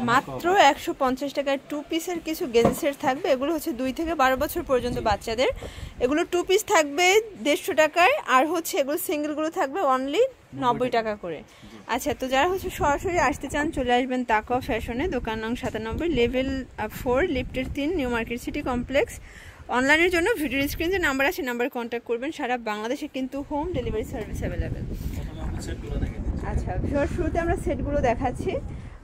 মাত্র 150 টাকায় 2 পিসের কিছু গেঞ্জি সেট থাকবে। এগুলো হচ্ছে 2 থেকে 12 বছর পর্যন্ত বাচ্চাদের। এগুলো 2 পিস থাকবে 150 টাকায়, আর হচ্ছে এগুলো সিঙ্গেলগুলো থাকবে অনলি 90 টাকা করে। আচ্ছা, তো যারা হচ্ছে সরাসরি আসতে চান চলে আসবেন তাকওয়া ফ্যাশনে, দোকান নং 97, লেভেল 4, লিফটের 3, নিউ মার্কেট সিটি কমপ্লেক্স। অনলাইনের জন্য ভিডিও স্ক্রিনে যে নাম্বার আছে নাম্বারে কন্ট্যাক্ট করবেন। সারা বাংলাদেশে কিন্তু হোম ডেলিভারি সার্ভিস অ্যাভেলেবেল। আচ্ছা, শুরুতে আমরা সেটগুলো দেখাচ্ছি।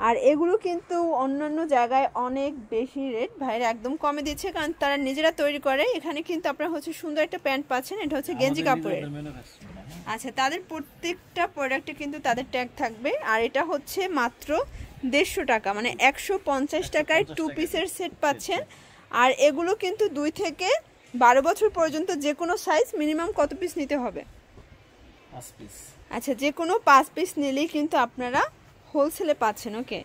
আর এগুলো কিন্তু অন্যান্য জায়গায় অনেক বেশি রেট, ভাইরা একদম কমে দিচ্ছে কারণ তারা নিজেরা তৈরি করে। এখানে কিন্তু আপনারা হচ্ছে সুন্দর একটা প্যান্ট পাচ্ছেন, এটা হচ্ছে গেঞ্জি কাপড়ের। আচ্ছা, তাদের প্রত্যেকটা প্রোডাক্টে কিন্তু তাদের ট্যাগ থাকবে। আর এটা হচ্ছে মাত্র 150 টাকা, মানে 150 টাকায় 2 পিসের সেট পাচ্ছেন। আর এগুলো কিন্তু 2 থেকে 12 বছর পর্যন্ত যে কোনো সাইজ। মিনিমাম কত পিস নিতে হবে? 5 পিস। আচ্ছা, যে কোনো 5 পিস নিলেই কিন্তু আপনারা হোলসেলে পাচ্ছেন। ওকে,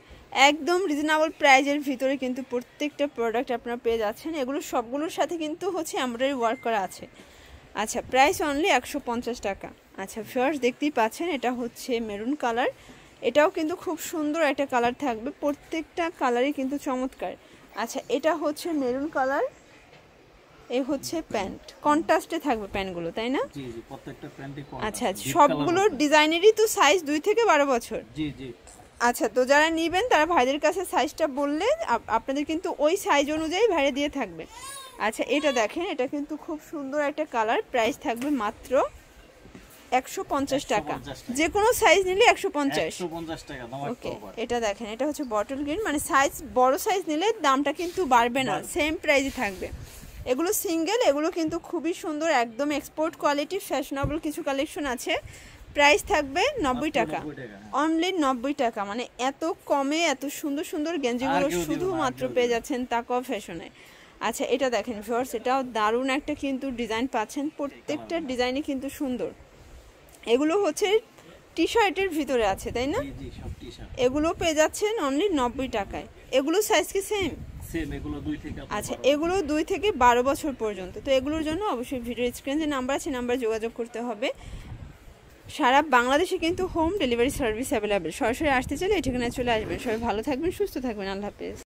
একদম রিজনেবল প্রাইজের ভিতরে কিন্তু প্রত্যেকটা প্রোডাক্ট আপনারা পেয়ে যাচ্ছেন। এগুলো সবগুলোর সাথে কিন্তু হচ্ছে এমব্রয়ডারি ওয়ার্ক করা আছে। আচ্ছা, প্রাইস অনলি 150 টাকা। আচ্ছা ভিউয়ার্স, দেখতেই পাচ্ছেন এটা হচ্ছে মেরুন কালার। এটাও কিন্তু খুব সুন্দর একটা কালার থাকবে, প্রত্যেকটা কালারই কিন্তু চমৎকার। আচ্ছা, এটা হচ্ছে মেরুন কালার, এই হচ্ছে প্যান্ট, কন্ট্রাস্টে থাকবে প্যান্টগুলো, তাই না? জি জি, প্রত্যেকটা প্যান্টই কন্ট্রাস্ট। আচ্ছা, সবগুলো ডিজাইনেরই তো সাইজ 2 থেকে 12 বছর। জি জি। আচ্ছা, তো যারা নেবেন তারা ভাইদের কাছে সাইজটা বললে আপনাদের কিন্তু ওই সাইজ অনুযায়ী ভাইরা দিয়ে থাকবে। আচ্ছা, এটা দেখেন, এটা কিন্তু খুব সুন্দর একটা কালার। প্রাইস থাকবে মাত্র 150 টাকা, যে কোনো সাইজ নিলে 150 টাকা। ওকে, এটা দেখেন, এটা হচ্ছে বটল গ্রিন, মানে সাইজ বড় সাইজ নিলে দামটা কিন্তু বাড়বে না, সেম প্রাইসই থাকবে। এগুলো সিঙ্গেল, এগুলো কিন্তু খুবই সুন্দর, একদম এক্সপোর্ট কোয়ালিটি, ফ্যাশনেবল কিছু কালেকশন আছে। প্রাইস থাকবে 90 টাকা, অনলি 90 টাকা। মানে এত কমে এত সুন্দর সুন্দর গেঞ্জিগুলো শুধুমাত্র পেয়ে যাচ্ছেন তাকওয়া ফ্যাশনে। আচ্ছা, এটা দেখেন ভিউয়ার্স, এটাও দারুণ একটা কিন্তু ডিজাইন পাচ্ছেন, প্রত্যেকটা ডিজাইনই কিন্তু সুন্দর। এগুলো হচ্ছে টি শার্টের ভিতরে আছে, তাই না? এগুলো পেয়ে যাচ্ছেন অনলি 90 টাকায়। এগুলো সাইজ কি সেম? আচ্ছা, এগুলো 2 থেকে 12 বছর পর্যন্ত। তো এগুলোর জন্য অবশ্যই ভিডিও স্ক্রিনে যে নাম্বার আছে নাম্বারে যোগাযোগ করতে হবে। সারা বাংলাদেশে কিন্তু হোম ডেলিভারি সার্ভিস অ্যাভেলেবেল। সরাসরি আসতে চাইলে এই ঠিকানায় চলে আসবেন। সবাই ভালো থাকবেন, সুস্থ থাকবেন, আল্লাহ হাফেজ।